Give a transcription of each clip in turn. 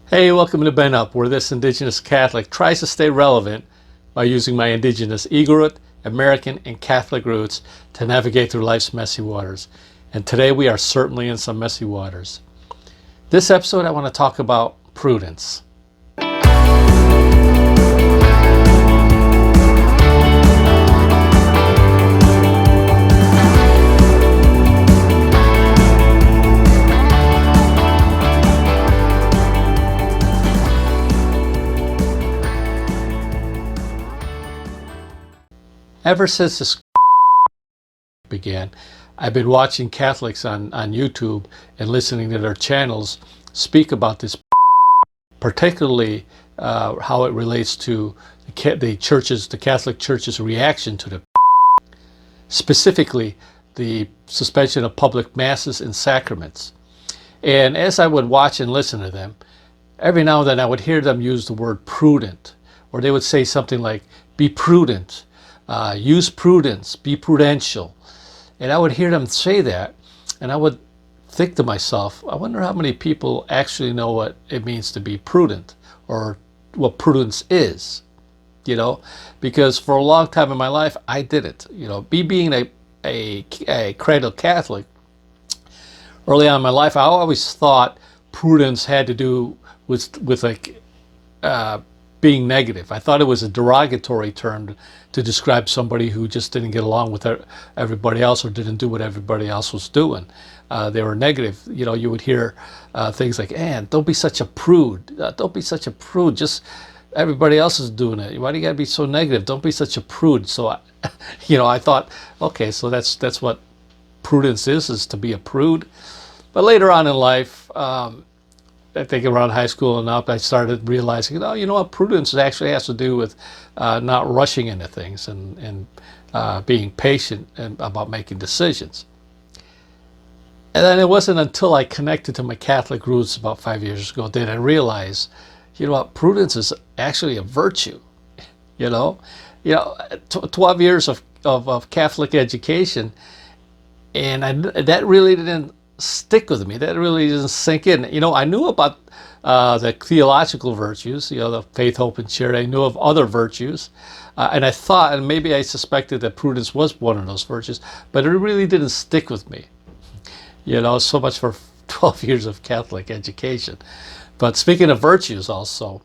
Hey, welcome to BenUp, where this Indigenous Catholic tries to stay relevant by using my Indigenous Igorot, American, and Catholic roots to navigate through life's messy waters. And today we are certainly in some messy waters. This episode I want to talk about prudence. Ever since this began, I've been watching Catholics on YouTube and listening to their channels speak about this, particularly how it relates to the Catholic Church's reaction to the, specifically the suspension of public masses and sacraments. And as I would watch and listen to them, every now and then I would hear them use the word prudent, or they would say something like, be prudent. Use prudence, be prudential. And I would hear them say that, and I would think to myself, I wonder how many people actually know what it means to be prudent, or what prudence is, because for a long time in my life, I didn't. Being a cradle Catholic, early on in my life, I always thought prudence had to do with being negative. I thought it was a derogatory term to describe somebody who just didn't get along with everybody else or didn't do what everybody else was doing. They were negative. You would hear things like, don't be such a prude. Don't be such a prude. Just everybody else is doing it. Why do you got to be so negative? Don't be such a prude. So, I thought, okay, so that's what prudence is to be a prude. But later on in life, I think around high school and up, I started realizing, what prudence actually has to do with not rushing into things and being patient about making decisions. And then it wasn't until I connected to my Catholic roots about 5 years ago that I realized, prudence is actually a virtue. 12 years of Catholic education, and that really didn't stick with me. That really didn't sink in. I knew about the theological virtues, the faith, hope, and charity. I knew of other virtues, and I thought, and maybe I suspected that prudence was one of those virtues, but it really didn't stick with me. So much for 12 years of Catholic education. But speaking of virtues also,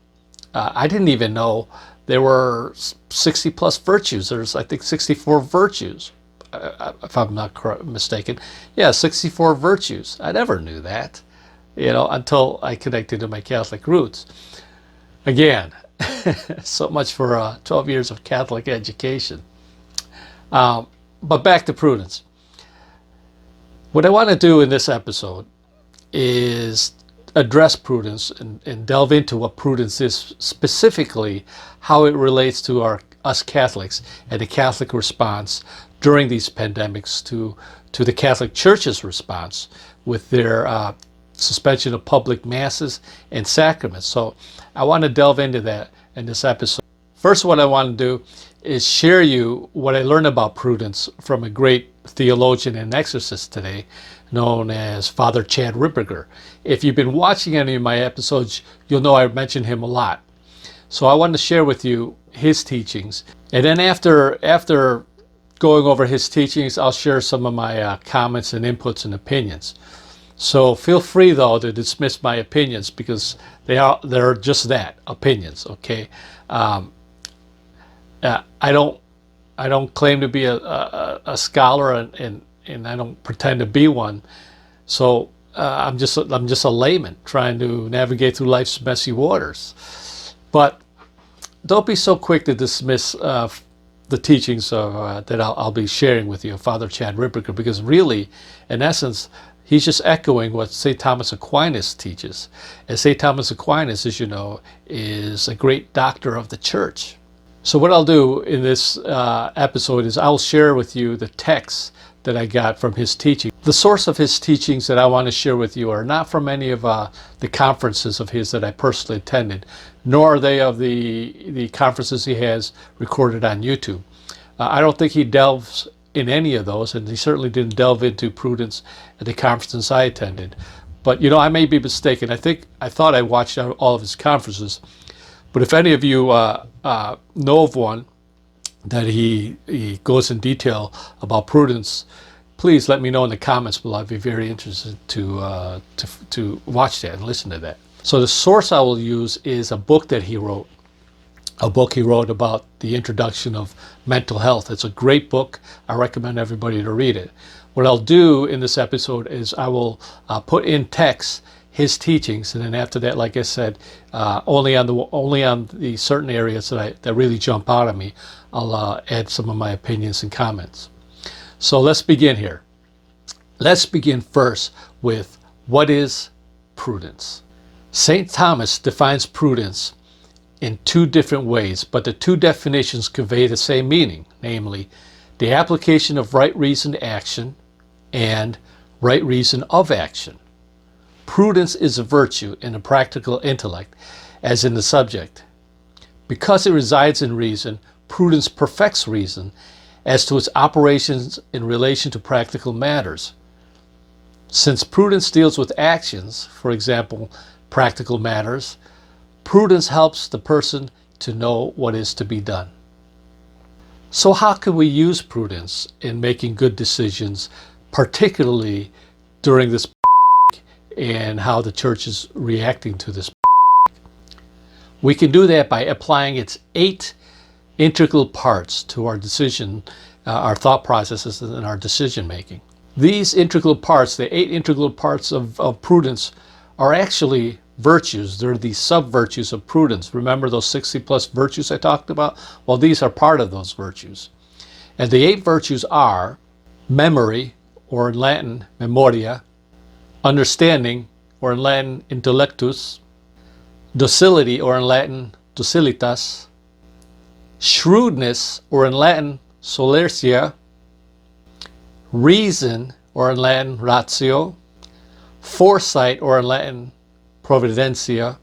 I didn't even know there were 60 plus virtues. There's, I think, 64 virtues. If I'm not mistaken. Yeah, 64 virtues. I never knew that, until I connected to my Catholic roots. Again, so much for 12 years of Catholic education. But back to prudence. What I want to do in this episode is address prudence and delve into what prudence is, specifically how it relates to us Catholics and the Catholic response during these pandemics, to the Catholic Church's response with their suspension of public masses and sacraments. So I want to delve into that in this episode. First, what I want to do is share you what I learned about prudence from a great theologian and exorcist today, known as Father Chad Ripperger. If you've been watching any of my episodes, you'll know I mention him a lot. So I want to share with you his teachings. And then after going over his teachings, I'll share some of my comments and inputs and opinions. So feel free, though, to dismiss my opinions, because they're just that, opinions. Okay, I don't claim to be a scholar, and I don't pretend to be one. So I'm just a layman trying to navigate through life's messy waters. But don't be so quick to dismiss the teachings that I'll be sharing with you, Father Chad Ripperger, because really, in essence, he's just echoing what St. Thomas Aquinas teaches. And St. Thomas Aquinas, as you know, is a great doctor of the Church. So what I'll do in this episode is I'll share with you the texts that I got from his teaching. The source of his teachings that I want to share with you are not from any of the conferences of his that I personally attended, nor are they of the conferences he has recorded on YouTube. I don't think he delves in any of those, and he certainly didn't delve into prudence at the conferences I attended. But I may be mistaken. I thought I watched all of his conferences. But if any of you know of one that he goes in detail about prudence, please let me know in the comments below. I'd be very interested to watch that and listen to that. So the source I will use is a book that he wrote. A book he wrote about the introduction of mental health. It's a great book. I recommend everybody to read it. What I'll do in this episode is I will put in text his teachings, and then after that, like I said, only on the certain areas that really jump out at me, I'll add some of my opinions and comments. So let's begin here. Let's begin first with what is prudence. St. Thomas defines prudence in two different ways, but the two definitions convey the same meaning, namely the application of right reason to action and right reason of action. Prudence is a virtue in the practical intellect, as in the subject. Because it resides in reason, prudence perfects reason as to its operations in relation to practical matters. Since prudence deals with actions, for example, practical matters, prudence helps the person to know what is to be done. So how can we use prudence in making good decisions, particularly during this and how the church is reacting to this? We can do that by applying its 8 integral parts to our decision, our thought processes, and our decision making. These integral parts, the 8 integral parts of prudence, are actually virtues. They're the sub-virtues of prudence. Remember those 60 plus virtues I talked about? Well, these are part of those virtues. And the 8 virtues are memory, or in Latin, memoria, understanding, or in Latin, intellectus, docility, or in Latin, docilitas, shrewdness, or in Latin, solertia, reason, or in Latin, ratio, foresight, or in Latin, providentia,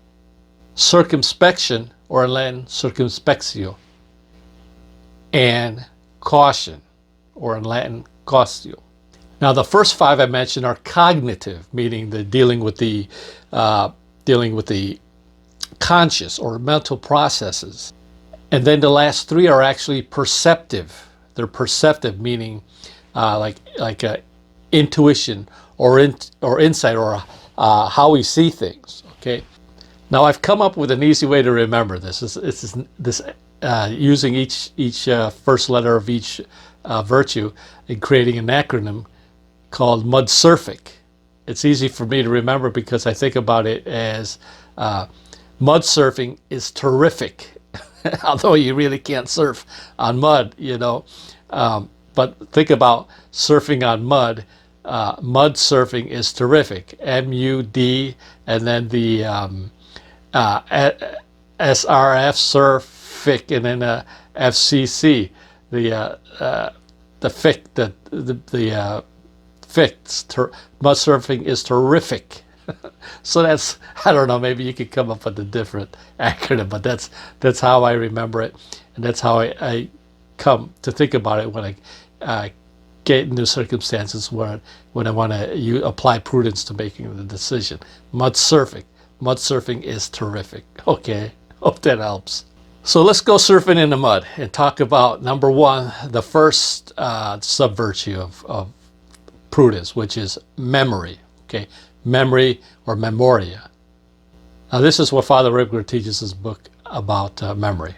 circumspection, or in Latin, circumspectio, and caution, or in Latin, cautio. Now, the first 5 I mentioned are cognitive, meaning the dealing with the conscious or mental processes, and then the last 3 are actually perceptive. They're perceptive, meaning like intuition or insight, or how we see things. Okay. Now I've come up with an easy way to remember this. Using each first letter of each virtue and creating an acronym called MUDSURFIC. It's easy for me to remember because I think about it as mud surfing is terrific, although you really can't surf on mud, but think about surfing on mud. Mud surfing is terrific. MUD, and then the SRF, surfic, and then FCC, the FIC, the FIC, mud surfing is terrific. So that's, I don't know, maybe you could come up with a different acronym, but that's how I remember it, and that's how I come to think about it when I get into circumstances when I want to apply prudence to making the decision. Mud surfing is terrific. Okay, hope that helps. So let's go surfing in the mud and talk about number 1, the first sub-virtue of prudence, which is memory. Okay, memory or memoria. Now this is what Father Ribger teaches his book about memory.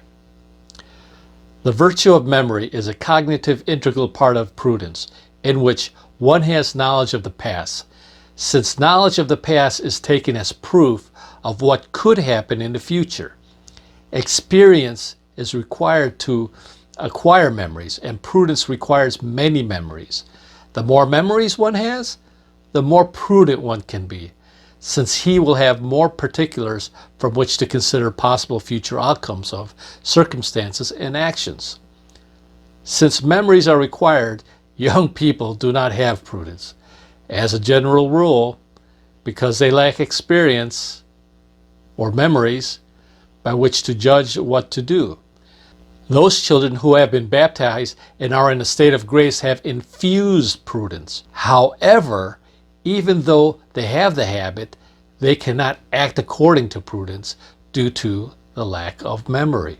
The virtue of memory is a cognitive integral part of prudence, in which one has knowledge of the past, since knowledge of the past is taken as proof of what could happen in the future. Experience is required to acquire memories, and prudence requires many memories. The more memories one has, the more prudent one can be, since he will have more particulars from which to consider possible future outcomes of circumstances and actions. Since memories are required, young people do not have prudence, as a general rule, because they lack experience or memories by which to judge what to do. Those children who have been baptized and are in a state of grace have infused prudence. However, Even though they have the habit, they cannot act according to prudence due to the lack of memory.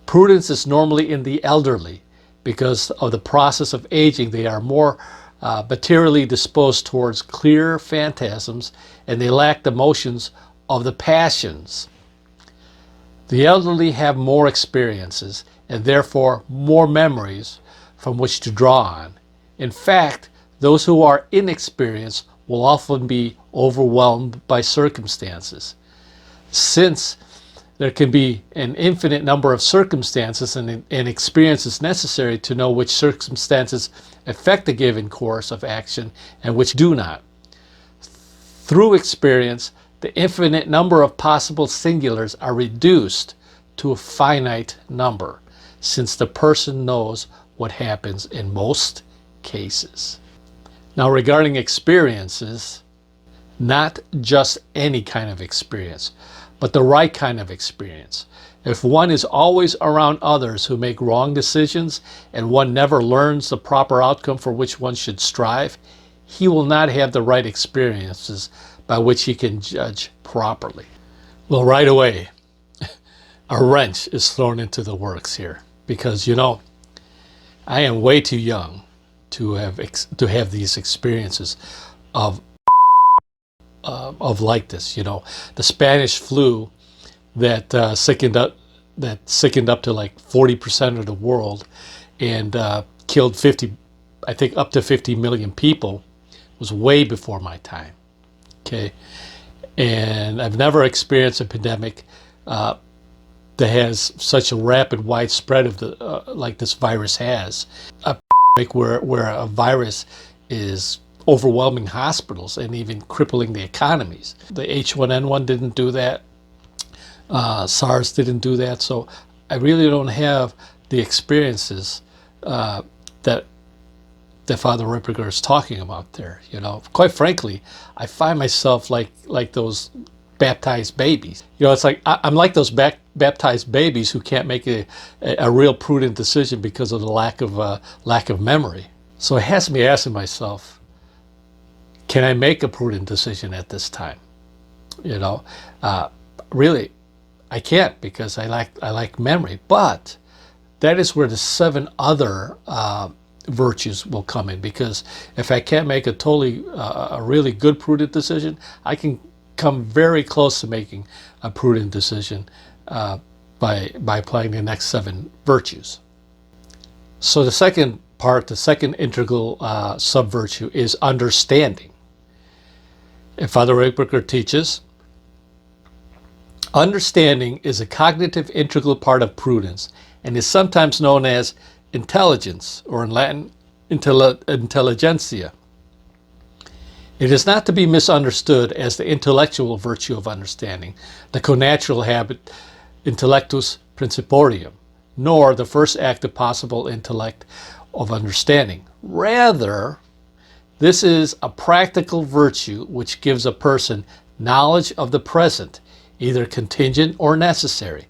Prudence is normally in the elderly. Because of the process of aging, they are more materially disposed towards clear phantasms, and they lack the motions of the passions. The elderly have more experiences and therefore more memories from which to draw on. In fact, those who are inexperienced will often be overwhelmed by circumstances. Since there can be an infinite number of circumstances and experiences necessary to know which circumstances affect a given course of action and which do not. Through experience, the infinite number of possible singulars are reduced to a finite number, since the person knows what happens in most cases. Now, regarding experiences, not just any kind of experience, but the right kind of experience. If one is always around others who make wrong decisions and one never learns the proper outcome for which one should strive, he will not have the right experiences by which he can judge properly. Well, right away, a wrench is thrown into the works here because, I am way too young to have these experiences of like this. The Spanish flu that sickened up to like 40% of the world and killed up to 50 million people was way before my time. Okay, and I've never experienced a pandemic that has such a rapid widespread of like this virus has. A pandemic where a virus is overwhelming hospitals and even crippling the economies. The H1N1 didn't do that. SARS didn't do that. So I really don't have the experiences that Father Ripperger is talking about there. Quite frankly, I find myself like those baptized babies. It's like I'm like those baptized babies who can't make a real prudent decision because of the lack of memory. So it has me asking myself, can I make a prudent decision at this time? Really, I can't because I lack memory. But that is where the 7 other virtues will come in. Because if I can't make a really good prudent decision, I can come very close to making a prudent decision by applying the next 7 virtues. So the second integral sub-virtue is understanding. And Father Ripperger teaches, understanding is a cognitive integral part of prudence and is sometimes known as intelligence, or in Latin, intelligentsia. It is not to be misunderstood as the intellectual virtue of understanding, the connatural habit intellectus principium, nor the first act of possible intellect of understanding. Rather, this is a practical virtue which gives a person knowledge of the present, either contingent or necessary.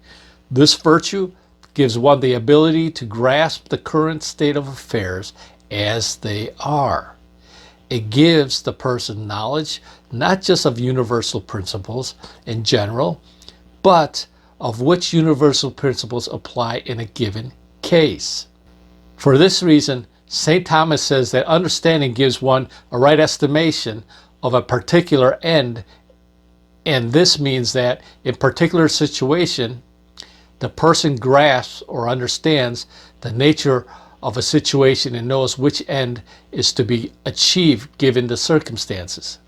This virtue gives one the ability to grasp the current state of affairs as they are. It gives the person knowledge not just of universal principles in general, but of which universal principles apply in a given case. For this reason, St. Thomas says that understanding gives one a right estimation of a particular end, and this means that in particular situation, the person grasps or understands the nature of a situation and knows which end is to be achieved given the circumstances.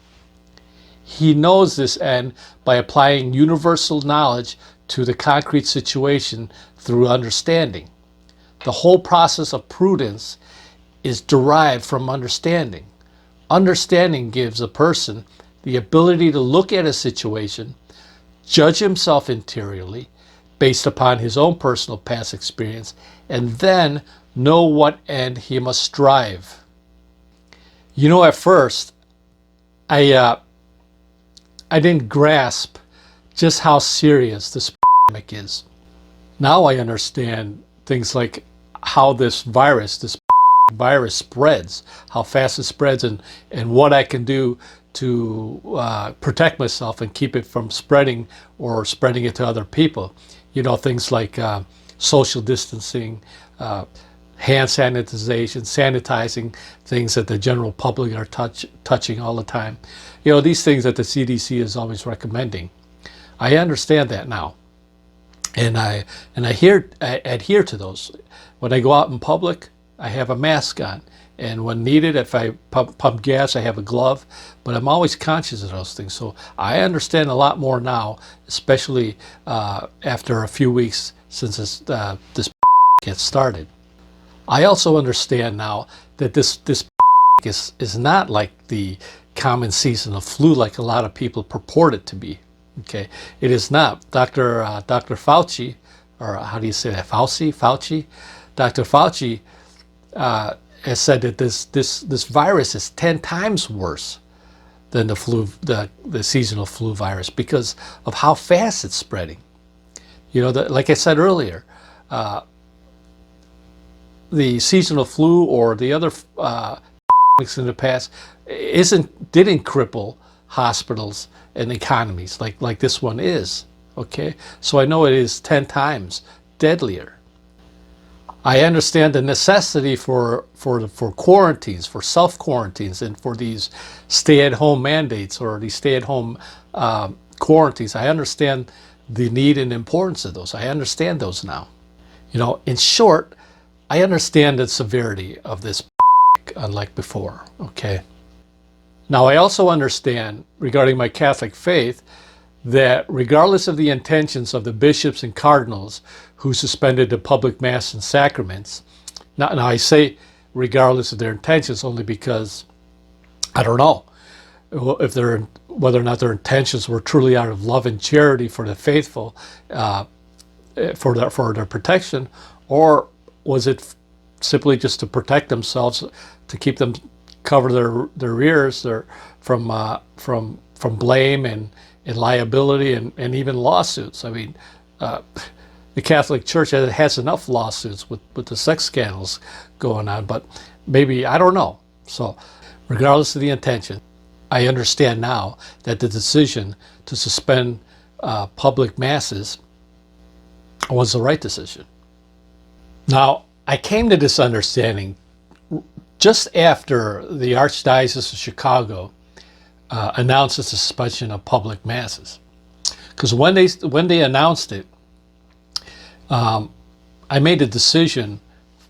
He knows this end by applying universal knowledge to the concrete situation through understanding. The whole process of prudence is derived from understanding. Understanding gives a person the ability to look at a situation, judge himself interiorly based upon his own personal past experience, and then know what end he must strive. At first, I didn't grasp just how serious this pandemic is. Now I understand things like how this virus, this virus spreads, how fast it spreads, and what I can do to protect myself and keep it from spreading or spreading it to other people. You know, things like social distancing, hand sanitization, sanitizing things that the general public are touching all the time. You know, these things that the CDC is always recommending. I understand that now, and I adhere to those. When I go out in public, I have a mask on, and when needed, if I pump gas, I have a glove. But I'm always conscious of those things, so I understand a lot more now, especially after a few weeks since this gets started. I also understand now that this is not like the common seasonal flu like a lot of people purport it to be. Okay, it is not. Dr. Fauci, or how do you say that? Fauci. Dr. Fauci has said that this virus is 10 times worse than the flu, the seasonal flu virus, because of how fast it's spreading. You know, like I said earlier, the seasonal flu or the other in the past didn't cripple hospitals and economies like this one is. Okay, so I know it is 10 times deadlier. I understand the necessity for quarantines, for self-quarantines, and for these stay-at-home mandates or these stay-at-home quarantines. I understand the need and importance of those. I understand those now. You know, in short, I understand the severity of this unlike before, okay? Now, I also understand, regarding my Catholic faith, that regardless of the intentions of the bishops and cardinals who suspended the public Mass and Sacraments, now I say regardless of their intentions only because I don't know if whether or not their intentions were truly out of love and charity for the faithful, for their protection, or was it simply just to protect themselves, to keep them cover their ears from blame and liability and even lawsuits. I mean, the Catholic Church has enough lawsuits with the sex scandals going on, but maybe, I don't know. So regardless of the intention, I understand now that the decision to suspend public masses was the right decision. Now, I came to this understanding just after the Archdiocese of Chicago announced the suspension of public masses. Because when they announced it, I made a decision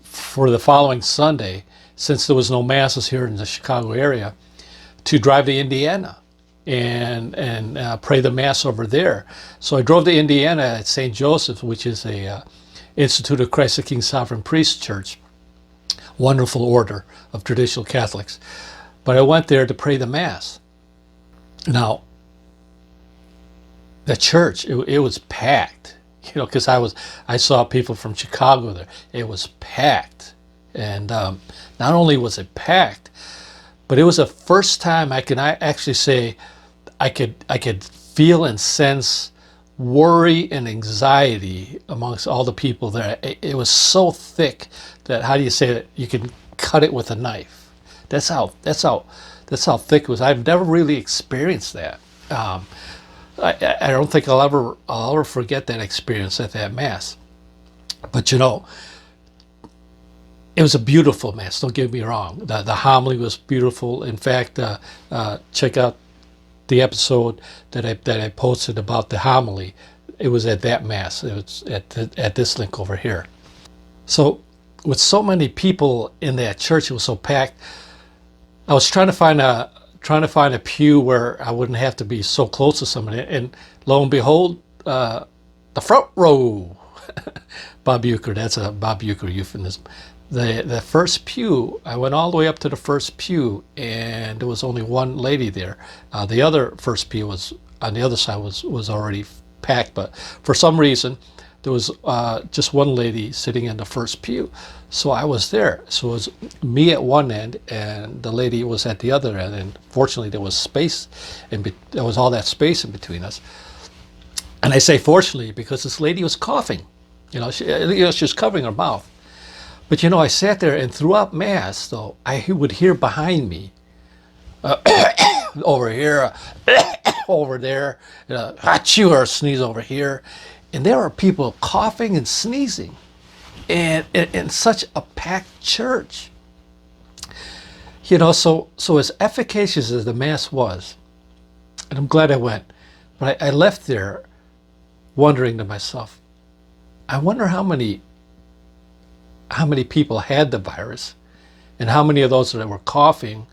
for the following Sunday, since there was no masses here in the Chicago area, to drive to Indiana and pray the Mass over there. So I drove to Indiana at St. Joseph's, which is a Institute of Christ the King Sovereign Priest Church, wonderful order of traditional Catholics. But I went there to pray the Mass. Now, the church, it was packed, you know, because I saw people from Chicago there. It was packed, and not only was it packed, but it was the first time I actually say I could feel and sense worry and anxiety amongst all the people there. It was so thick that, how do you say that, you can cut it with a knife. That's how thick it was. I've never really experienced that. I don't think I'll ever forget that experience at that Mass. But you know, it was a beautiful Mass. Don't get me wrong. The homily was beautiful. In fact, check out the episode that I posted about the homily. It was at that Mass. It was at this link over here. So with so many people in that church, it was so packed. I was trying to find a pew where I wouldn't have to be so close to somebody, and lo and behold, the front row. Bob Euchre, that's a Bob Euchre euphemism. The first pew, I went all the way up to the first pew, and there was only one lady there. The other first pew was on the other side, was already packed, but for some reason there was just one lady sitting in the first pew. So I was there. So it was me at one end, and the lady was at the other end. And fortunately, there was space, there was all that space in between us. And I say fortunately because this lady was coughing. She was covering her mouth. But I sat there, and throughout Mass, though, I would hear behind me, over here, over there, achoo, or sneeze over here. And there are people coughing and sneezing in such a packed church. So as efficacious as the Mass was, and I'm glad I went, but I left there wondering to myself, I wonder how many people had the virus, and how many of those that were coughing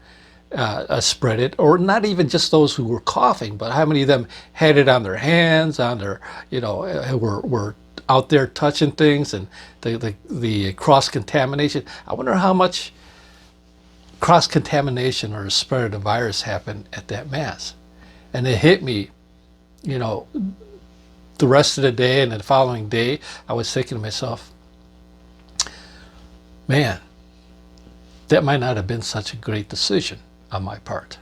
spread it, or not even just those who were coughing, but how many of them had it on their hands, on their, were out there touching things, and the cross-contamination. I wonder how much cross-contamination or spread of the virus happened at that Mass. And it hit me, the rest of the day and the following day. I was thinking to myself, man, that might not have been such a great decision on my part.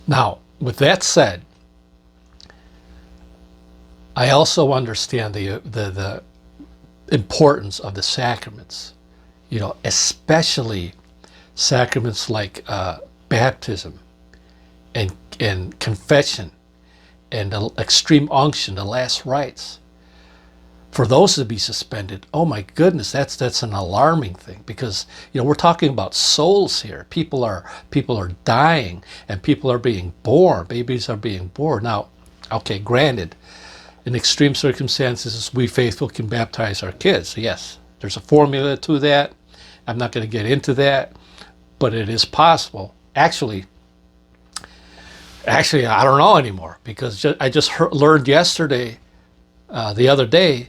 Now, with that said, I also understand the importance of the sacraments, especially sacraments like baptism and confession and the extreme unction, the last rites. For those to be suspended, oh my goodness, that's an alarming thing, because we're talking about souls here. People are dying, and people are being born. Babies are being born. Now, okay, granted, in extreme circumstances, we faithful can baptize our kids. Yes, there's a formula to that. I'm not going to get into that, but it is possible. Actually, I don't know anymore, because I just learned yesterday, the other day,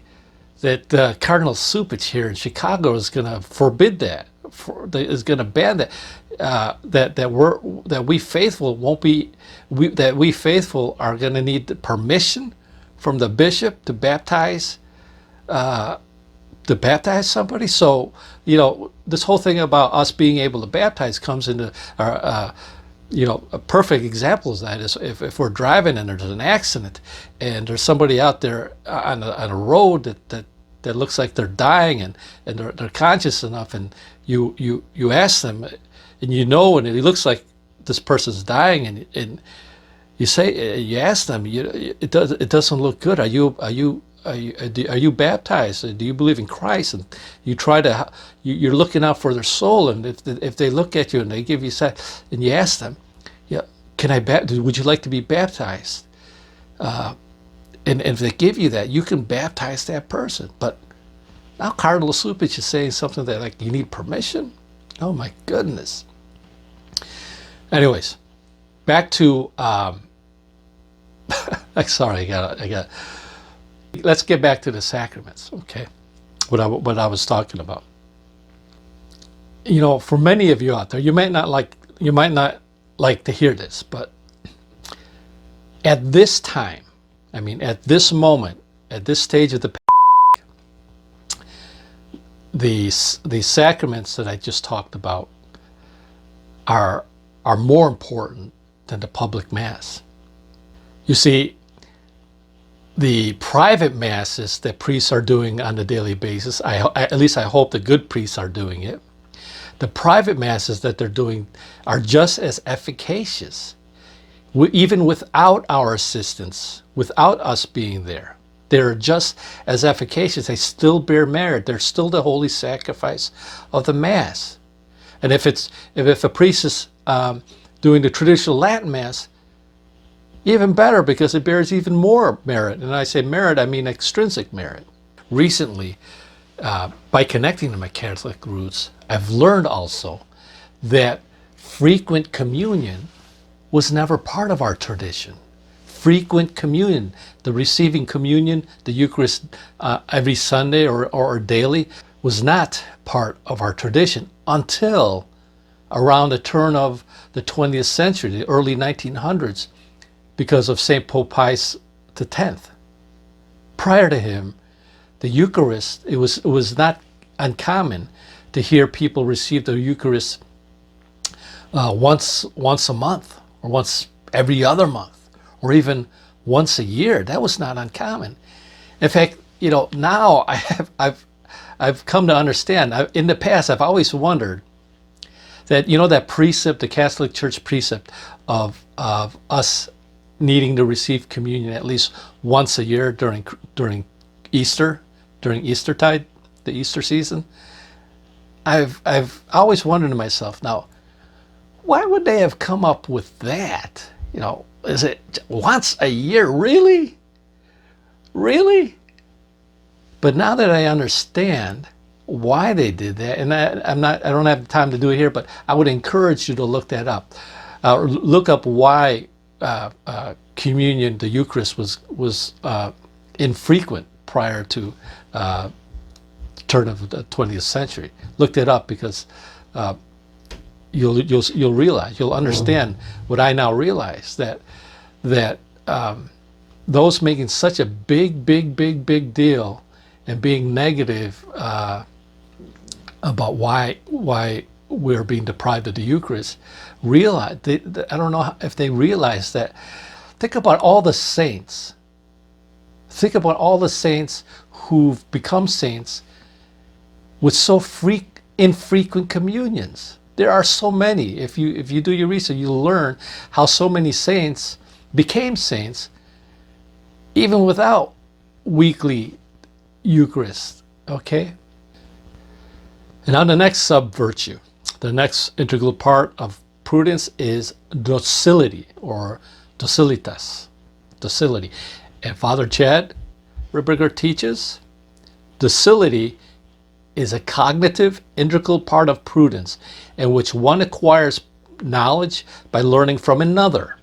that Cardinal Supich here in Chicago is going to forbid that, is going to ban that. That we faithful won't be, that we faithful are going to need the permission from the bishop to baptize somebody. So this whole thing about us being able to baptize comes into our. A perfect example of that is if we're driving and there's an accident and there's somebody out there on a road that looks like they're dying, and they're conscious enough, and you ask them, and and it looks like this person's dying, and you ask them, it doesn't look good. Are you baptized? Do you believe in Christ? And you you're looking out for their soul. And if they look at you and they give you and you ask them, would you like to be baptized? And if they give you that, you can baptize that person. But now Cardinal Supich is saying something that, like, you need permission. Oh my goodness. Anyways, back to sorry, I got. Let's get back to the sacraments, okay? What I was talking about. For many of you out there, you might not like to hear this, but at this time, at this moment, at this stage of the sacraments that I just talked about are more important than the public Mass. You see, the private Masses that priests are doing on a daily basis, at least I hope the good priests are doing it. The private Masses that they're doing are just as efficacious, even without our assistance, without us being there. They're just as efficacious. They still bear merit. They're still the holy sacrifice of the Mass. And if a priest is doing the traditional Latin Mass, even better, because it bears even more merit. And I say merit, I mean extrinsic merit. Recently, by connecting to my Catholic roots, I've learned also that frequent communion was never part of our tradition. Frequent communion, the receiving communion, the Eucharist every Sunday or daily, was not part of our tradition until around the turn of the 20th century, the early 1900s, because of St. Pope Pius X. Prior to him, the Eucharist, it was not uncommon to hear people receive the Eucharist once a month, or once every other month, or even once a year. That was not uncommon. In fact, now I've come to understand. In the past, I've always wondered that, that precept, the Catholic Church precept of us needing to receive communion at least once a year during Easter, during Eastertide, the Easter season. I've always wondered to myself, now, why would they have come up with that? Is it once a year? Really? Really? But now that I understand why they did that, and I don't have the time to do it here, but I would encourage you to look that up. Look up why communion, the Eucharist, was infrequent prior to turn of the 20th century. Look that up, because you'll realize, you'll understand what I now realize, that those making such a big deal and being negative about why we're being deprived of the Eucharist, realize, I don't know if they realize that. Think about all the saints. Think about all the saints who've become saints with so infrequent communions. There are so many. If you do your research, you'll learn how so many saints became saints even without weekly Eucharist. Okay? And now the next sub-virtue, the next integral part of prudence is docility, or docilitas, docility. And Father Chad Ripperger teaches, docility is a cognitive, integral part of prudence in which one acquires knowledge by learning from another.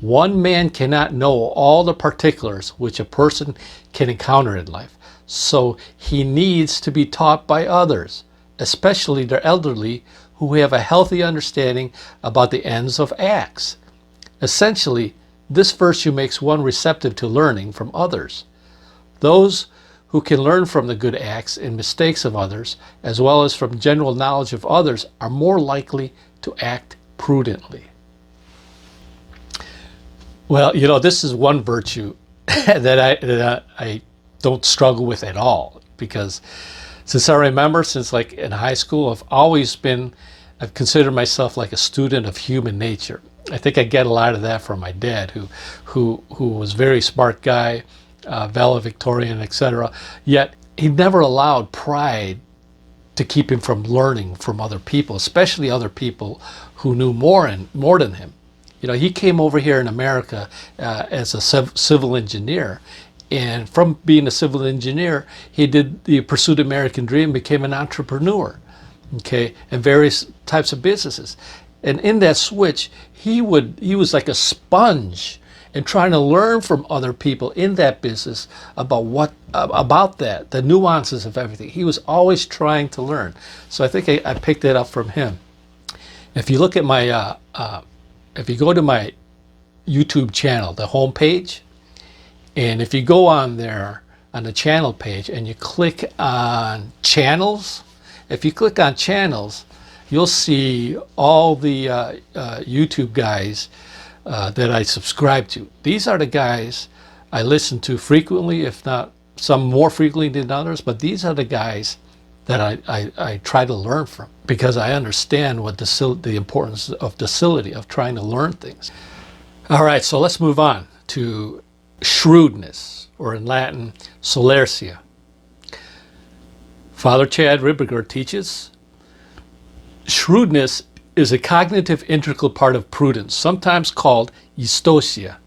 One man cannot know all the particulars which a person can encounter in life, so he needs to be taught by others, especially the elderly, who have a healthy understanding about the ends of acts. Essentially, this virtue makes one receptive to learning from others. Those who can learn from the good acts and mistakes of others, as well as from general knowledge of others, are more likely to act prudently. Well, this is one virtue that I don't struggle with at all, because since I remember, since like in high school, I've considered myself like a student of human nature. I think I get a lot of that from my dad, who was a very smart guy, valedictorian, etc. Yet he never allowed pride to keep him from learning from other people, especially other people who knew more than him. He came over here in America as a civil engineer, and from being a civil engineer, he pursued the American dream, became an entrepreneur, okay, and various types of businesses. And in that switch, he was like a sponge and trying to learn from other people in that business about the nuances of everything. He was always trying to learn. So I think I picked that up from him. If you look at if you go to my YouTube channel, the home page, and if you go on there on the channel page and you click on channels, if you click on channels, you'll see all the YouTube guys that I subscribe to. These are the guys I listen to frequently, if not some more frequently than others, but these are the guys that I try to learn from, because I understand what the importance of docility, of trying to learn things. All right, so let's move on to shrewdness, or in Latin, solertia. Father Chad Ripperger teaches, shrewdness is a cognitive integral part of prudence, sometimes called eustosia.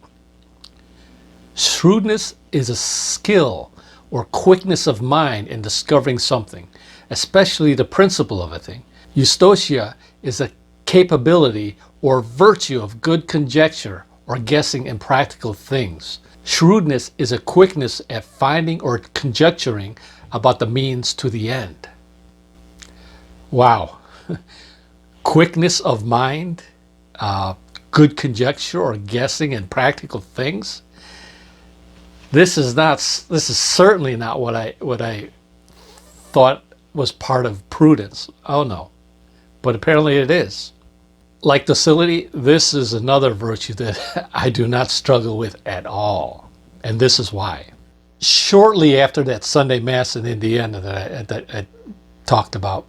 Shrewdness is a skill or quickness of mind in discovering something, especially the principle of a thing. Eustosia is a capability or virtue of good conjecture or guessing in practical things. Shrewdness is a quickness at finding or conjecturing about the means to the end. Wow. Quickness of mind, good conjecture or guessing in practical things. This is certainly not what I thought was part of prudence. Oh no. But apparently it is. Like docility, this is another virtue that I do not struggle with at all. And this is why. shortly after that Sunday Mass in Indiana that I talked about,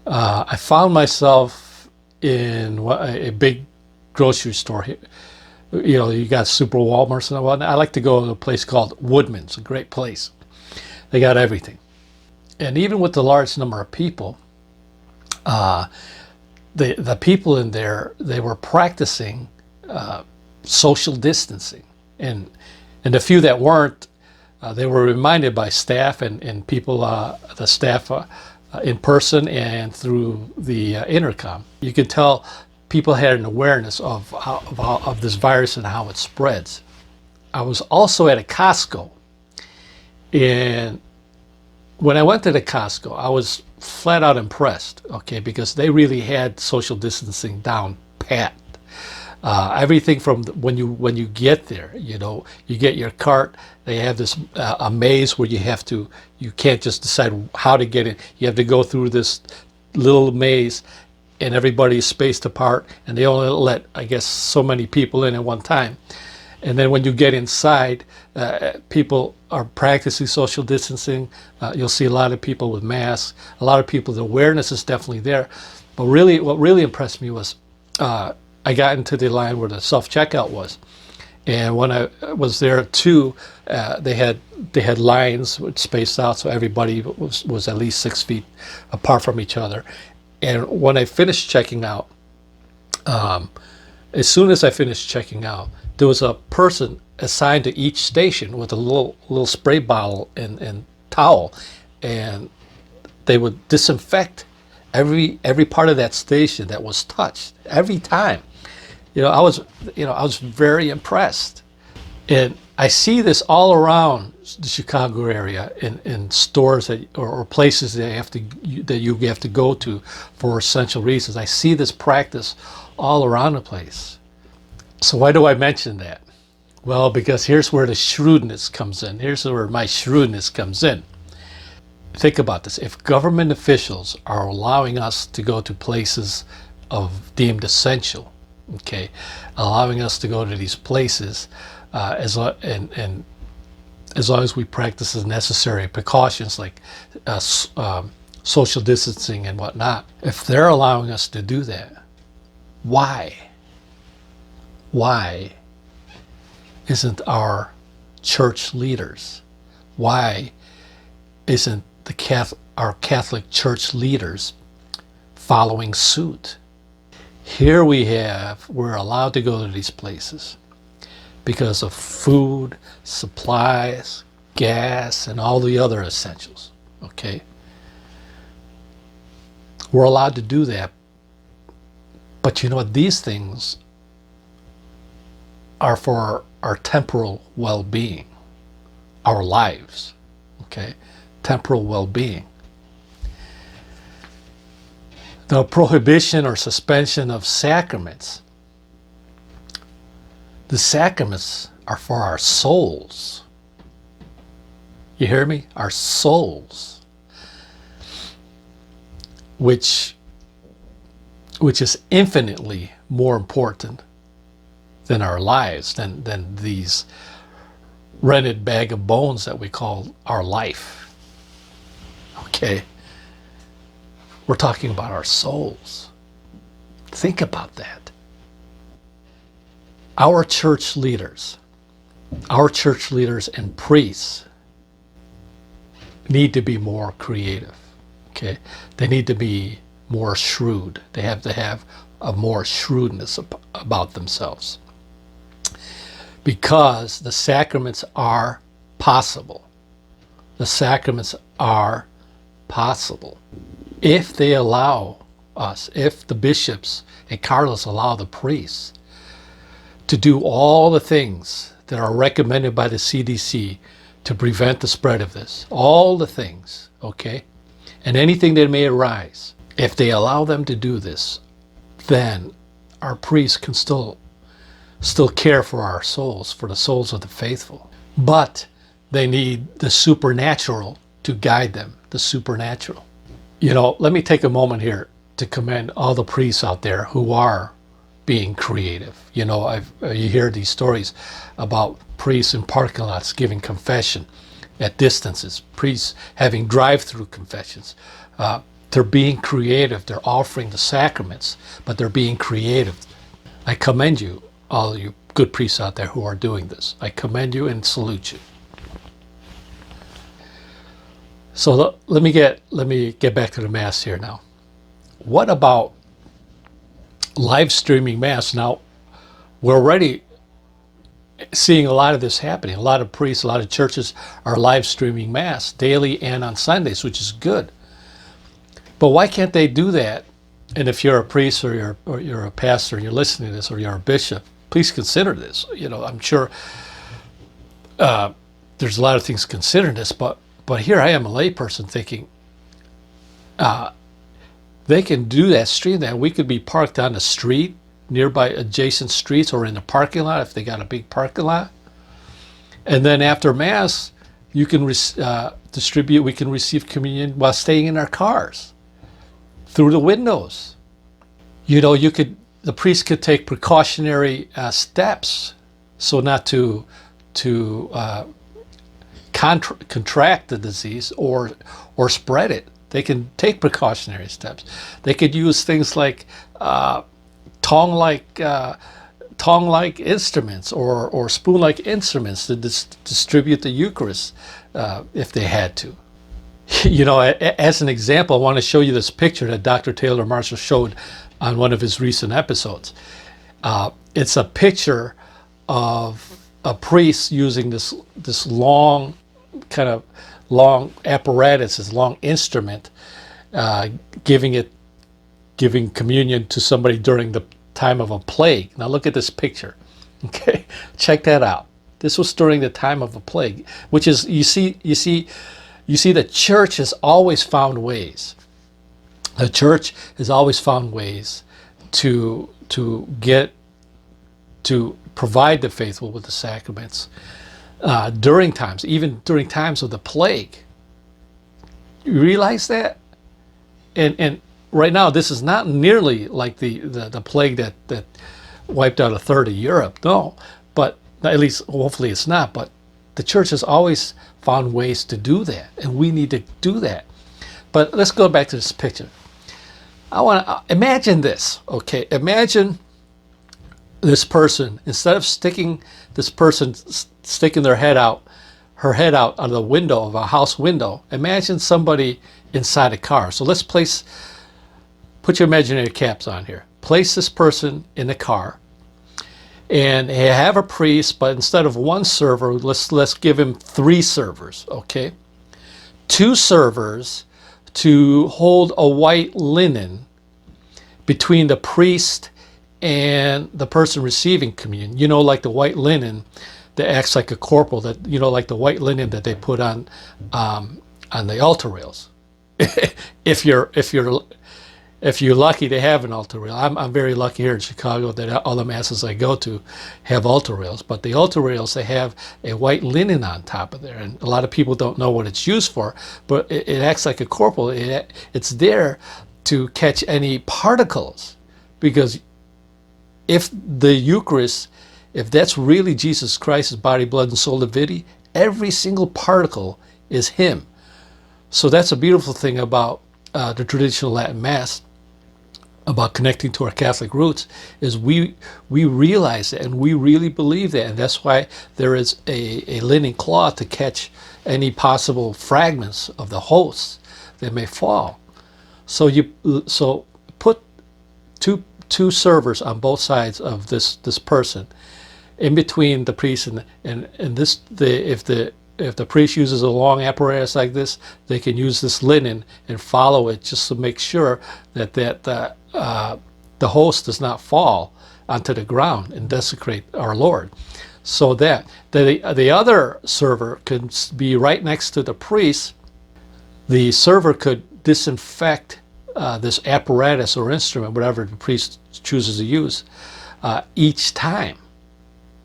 I found myself in a big grocery store here. You know, you got super Walmarts and whatnot. I like to go to a place called Woodman's, a great place. They got everything. And even with the large number of people, the people in there, they were practicing social distancing. And the few that weren't, they were reminded by staff and people, the staff in person and through the intercom. You could tell people had an awareness of this virus and how it spreads. I was also at a Costco, and when I went to the Costco, I was flat out impressed, okay, because they really had social distancing down pat. Everything from when you get there, you know, you get your cart. They have this a maze where you can't just decide how to get in. You have to go through this little maze, and everybody's spaced apart, and they only let, I guess, so many people in at one time. And then when you get inside, people are practicing social distancing. You'll see a lot of people with masks. A lot of people, the awareness is definitely there. But really, what really impressed me was I got into the line where the self-checkout was. And when I was there too, they had lines spaced out, so everybody was at least 6 feet apart from each other. And when I finished checking out, as soon as I finished checking out, there was a person assigned to each station with a little spray bottle and towel, and they would disinfect every part of that station that was touched every time. I was very impressed, and I see this all around the Chicago area in stores or places that you have to go to for essential reasons. I see this practice all around the place. So why do I mention that? Well, because here's where the shrewdness comes in. Here's where my shrewdness comes in. Think about this. If government officials are allowing us to go to places deemed essential, okay, allowing us to go to these places as long as we practice the necessary precautions like social distancing and whatnot, if they're allowing us to do that, why isn't our church leaders, why isn't our Catholic church leaders following suit? Here we're allowed to go to these places because of food, supplies, gas, and all the other essentials, okay? We're allowed to do that. But you know what? These things are for our temporal well-being, our lives, okay? Temporal well-being. The prohibition or suspension of sacraments. The sacraments are for our souls. You hear me? Our souls. Which is infinitely more important than our lives, than these rented bag of bones that we call our life. Okay? We're talking about our souls. Think about that. Our church leaders and priests need to be more creative. Okay? They need to be more shrewd. They have to have a more shrewdness about themselves. Because the sacraments are possible. The sacraments are possible. If they allow us, if the bishops and cardinals allow the priests to do all the things that are recommended by the CDC to prevent the spread of this, all the things, okay, and anything that may arise, if they allow them to do this, then our priests can still care for our souls, for the souls of the faithful. But they need the supernatural to guide them, the supernatural. Let me take a moment here to commend all the priests out there who are being creative. You hear these stories about priests in parking lots giving confession at distances, priests having drive-through confessions. They're being creative. They're offering the sacraments, but they're being creative. I commend you, all you good priests out there who are doing this. I commend you and salute you. So let me get back to the Mass here now. What about live streaming Mass? Now, we're already seeing a lot of this happening. A lot of priests, a lot of churches are live streaming Mass daily and on Sundays, which is good. But why can't they do that? And if you're a priest or you're a pastor and you're listening to this, or you're a bishop, please consider this. I'm sure there's a lot of things considering this, but here I am, a layperson, thinking they can do that, stream that. We could be parked on the street, nearby adjacent streets, or in the parking lot if they got a big parking lot. And then after Mass, you can distribute. We can receive communion while staying in our cars, through the windows. The priest could take precautionary steps so not to contract the disease or spread it. They can take precautionary steps. They could use things like tongue-like instruments or spoon-like instruments to distribute the Eucharist if they had to. As an example, I want to show you this picture that Dr. Taylor Marshall showed on one of his recent episodes. It's a picture of a priest using this long apparatus, this long instrument, giving communion to somebody during the time of a plague. Now look at this picture. Okay, check that out. This was during the time of a plague, which is you see the church has always found ways. The church has always found ways to provide the faithful with the sacraments even during times of the plague. You realize that? And right now, this is not nearly like the plague that wiped out a third of Europe. No, but at least hopefully it's not. But the church has always found ways to do that, and we need to do that. But let's go back to this picture. I want to imagine this. Okay, imagine this person, instead of sticking her head out of the window of a house window, imagine somebody inside a car. So let's put your imaginary caps on here. Place this person in the car, and have a priest, but instead of one server, let's give him 3 servers, okay? 2 servers to hold a white linen between the priest and the person receiving communion. Like the white linen that acts like a corporal, like the white linen that they put on the altar rails. If you're lucky to have an altar rail. I'm very lucky here in Chicago that all the masses I go to have altar rails. But the altar rails, they have a white linen on top of there. And a lot of people don't know what it's used for, but it acts like a corporal. It's there to catch any particles. Because if the Eucharist, if that's really Jesus Christ's body, blood, and soul divinity, every single particle is Him. So that's a beautiful thing about the traditional Latin Mass, about connecting to our Catholic roots, is we realize that, and we really believe that, and that's why there is a linen cloth to catch any possible fragments of the host that may fall. So put two servers on both sides of this person, in between the priest and this. If the priest uses a long apparatus like this, they can use this linen and follow it just to make sure that the host does not fall onto the ground and desecrate our Lord. So that the other server could be right next to the priest. The server could disinfect this apparatus or instrument, whatever the priest chooses to use, each time.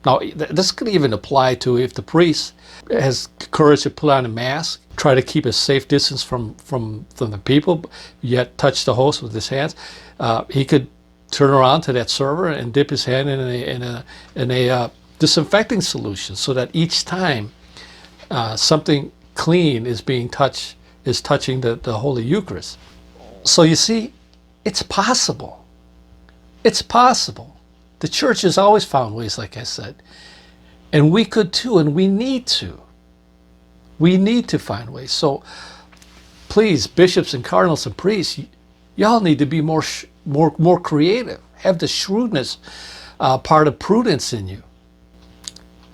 Now, this could even apply to if the priest has courage to put on a mask, try to keep a safe distance from the people, yet touch the host with his hands. He could turn around to that server and dip his hand in disinfecting solution, so that each time something clean is being touching the Holy Eucharist. So you see, it's possible. It's possible. The church has always found ways, like I said. And we could too, and we need to. We need to find ways. So please, bishops and cardinals and priests, y'all need to be more creative. Have the shrewdness part of prudence in you.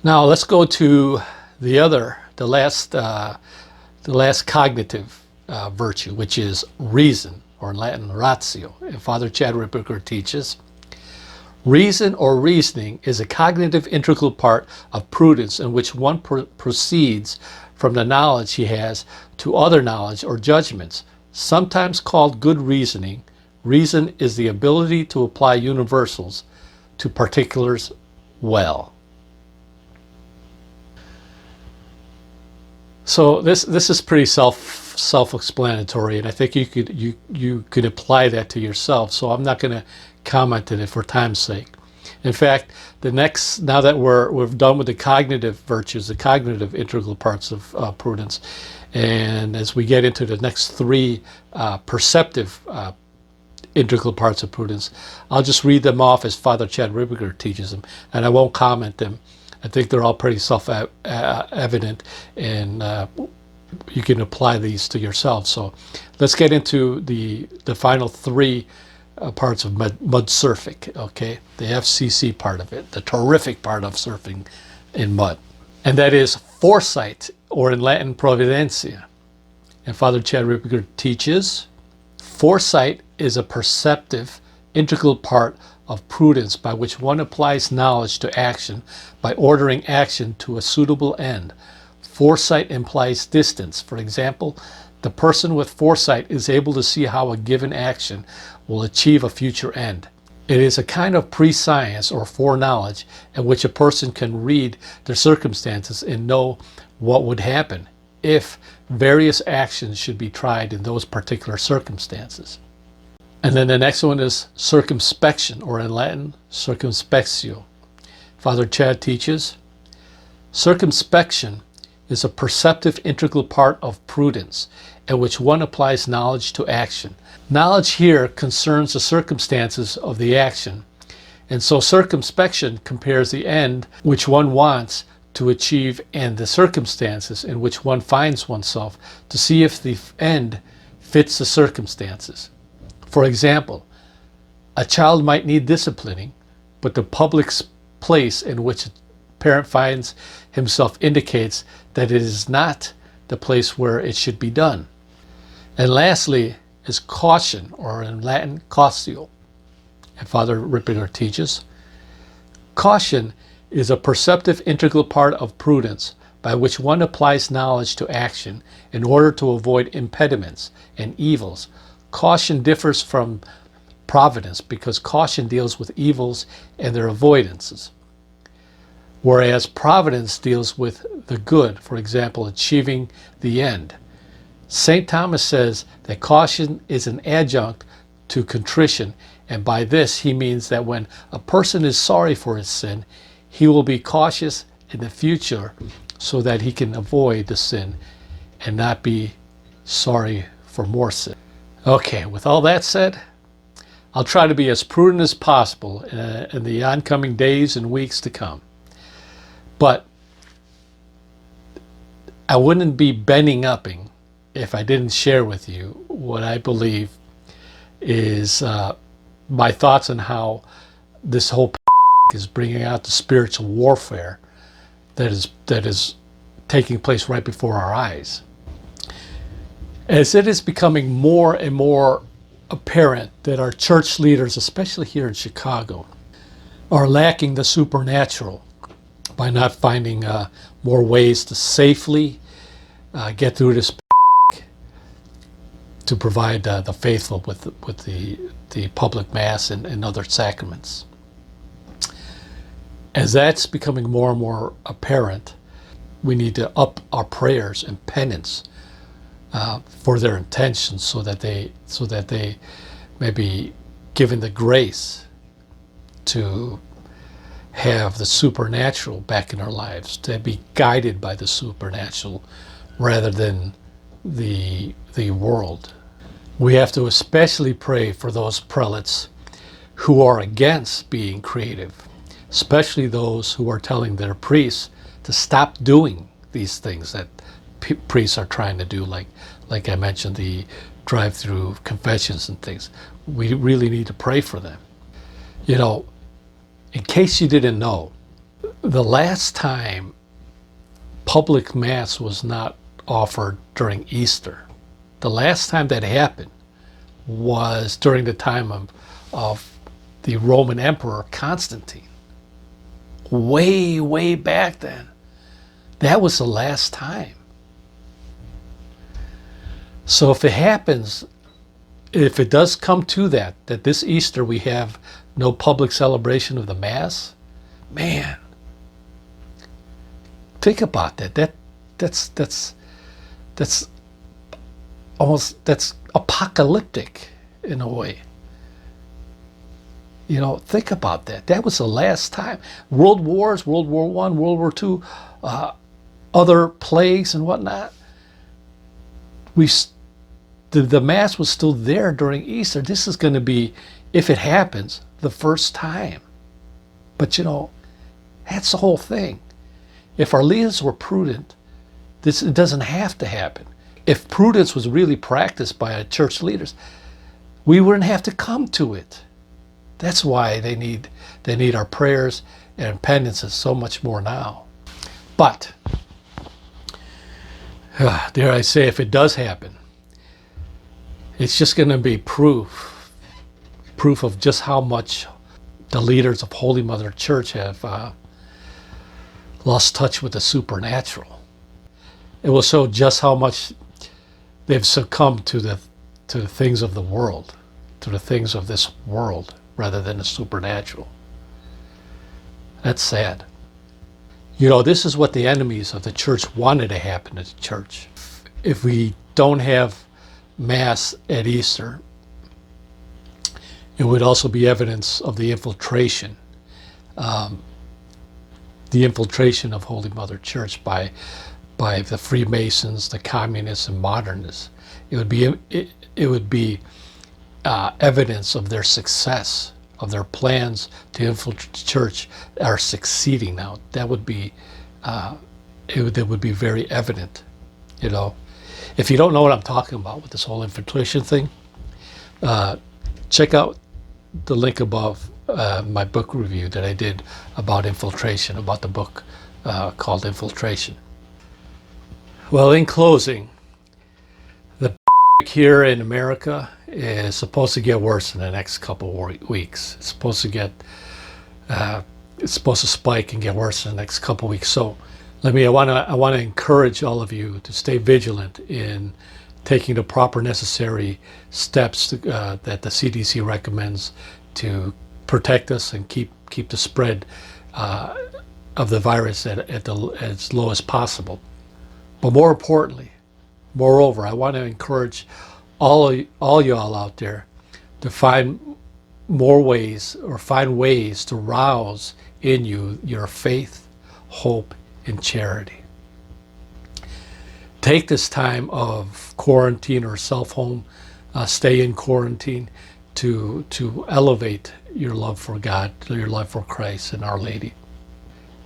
Now let's go to the last cognitive virtue, which is reason, or in Latin, ratio. And Father Chad Ripperger teaches, reason or reasoning is a cognitive integral part of prudence in which one proceeds from the knowledge he has to other knowledge or judgments. Sometimes called good reasoning, reason is the ability to apply universals to particulars well. So this is pretty self-explanatory, and I think you could apply that to yourself. So I'm not going to comment on it for time's sake. In fact, now that we're done with the cognitive virtues, the cognitive integral parts of prudence, and as we get into the next three perceptive integral parts of prudence, I'll just read them off as Father Chad Ripperger teaches them, and I won't comment them. I think they're all pretty self-evident, and you can apply these to yourself. So let's get into the final three parts of mud surfing, okay? The FCC part of it, the terrific part of surfing in mud. And that is foresight, or in Latin, providentia. And Father Chad Ripperger teaches, foresight is a perceptive, integral part of prudence by which one applies knowledge to action by ordering action to a suitable end. Foresight implies distance. For example, the person with foresight is able to see how a given action will achieve a future end. It is a kind of prescience or foreknowledge in which a person can read the circumstances and know what would happen if various actions should be tried in those particular circumstances. And then the next one is circumspection, or in Latin, circumspectio. Father Chad teaches, circumspection is a perceptive integral part of prudence in which one applies knowledge to action. Knowledge here concerns the circumstances of the action, and so circumspection compares the end which one wants to achieve and the circumstances in which one finds oneself to see if the end fits the circumstances. For example, a child might need disciplining, but the public place in which a parent finds himself indicates that it is not the place where it should be done. And lastly is caution, or in Latin, cautio. And Father Ripperger teaches, caution is a perceptive integral part of prudence by which one applies knowledge to action in order to avoid impediments and evils. Caution differs from providence because caution deals with evils and their avoidances, whereas providence deals with the good, for example, achieving the end. St. Thomas says that caution is an adjunct to contrition, and by this he means that when a person is sorry for his sin, he will be cautious in the future so that he can avoid the sin and not be sorry for more sin. Okay, with all that said, I'll try to be as prudent as possible in the oncoming days and weeks to come. But I wouldn't be BenUpping if I didn't share with you what I believe is my thoughts on how this whole is bringing out the spiritual warfare that is taking place right before our eyes. As it is becoming more and more apparent that our church leaders, especially here in Chicago, are lacking the supernatural by not finding more ways to safely get through this to provide the faithful with the public Mass and other sacraments. As that's becoming more and more apparent, we need to up our prayers and penance for their intentions, so that they may be given the grace to have the supernatural back in our lives, to be guided by the supernatural rather than the world. We have to especially pray for those prelates who are against being creative, especially those who are telling their priests to stop doing these things that priests are trying to do, like I mentioned, the drive-through confessions and things. We really need to pray for them. You know, in case you didn't know, the last time public mass was not offered during Easter, the last time that happened was during the time of the Roman Emperor Constantine. Way back then. That was the last time. So if it happens, if it does come to that this Easter we have no public celebration of the Mass, man, think about that. That's apocalyptic in a way. You know, think about that. That was the last time. World Wars, World War I, World War II, other plagues and whatnot. The Mass was still there during Easter. This is going to be, if it happens, the first time. But you know, that's the whole thing. If our leaders were prudent, it doesn't have to happen. If prudence was really practiced by our church leaders, we wouldn't have to come to it. That's why they need our prayers and penances so much more now. But, dare I say, if it does happen, it's just going to be proof of just how much the leaders of Holy Mother Church have lost touch with the supernatural. It will show just how much they've succumbed to the things of the world, to the things of this world, rather than the supernatural. That's sad. You know, this is what the enemies of the church wanted to happen to the church. If we don't have Mass at Easter, it would also be evidence of the infiltration of Holy Mother Church by the Freemasons, the Communists, and Modernists. It would be evidence of their success, of their plans to infiltrate the church are succeeding now. That would be it would be very evident, you know. If you don't know what I'm talking about with this whole infiltration thing, check out the link above my book review that I did about infiltration, about the book called Infiltration. Well, in closing, the here in America is supposed to get worse in the next couple of weeks. It's supposed to spike and get worse in the next couple of weeks. So I want to encourage all of you to stay vigilant in taking the proper necessary steps that the CDC recommends to protect us and keep the spread of the virus at as low as possible. But more importantly, moreover, I want to encourage all y'all out there to find ways to rouse in you your faith, hope, and charity. Take this time of quarantine or self-home, stay in quarantine, to elevate your love for God, your love for Christ and Our Lady.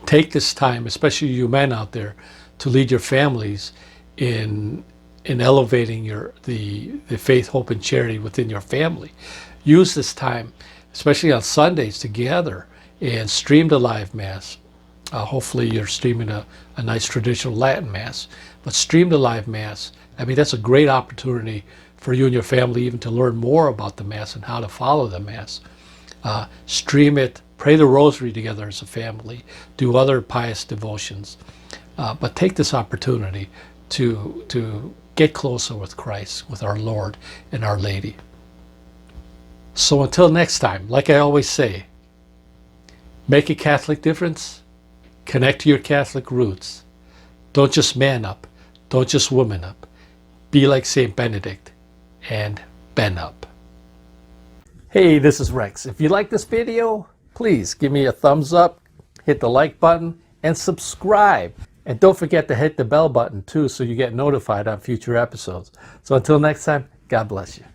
Take this time, especially you men out there, to lead your families in elevating the faith, hope, and charity within your family. Use this time, especially on Sundays, to gather and stream the live Mass. Hopefully you're streaming a nice traditional Latin Mass, but stream the live Mass. I mean, that's a great opportunity for you and your family even to learn more about the Mass and how to follow the Mass. Stream it, pray the Rosary together as a family, do other pious devotions, but take this opportunity to get closer with Christ, with our Lord and Our Lady. So until next time, like I always say, make a Catholic difference. Connect to your Catholic roots. Don't just man up. Don't just woman up. Be like St. Benedict and BenUp. Hey, this is Rex. If you like this video, please give me a thumbs up, hit the like button, and subscribe. And don't forget to hit the bell button too so you get notified on future episodes. So until next time, God bless you.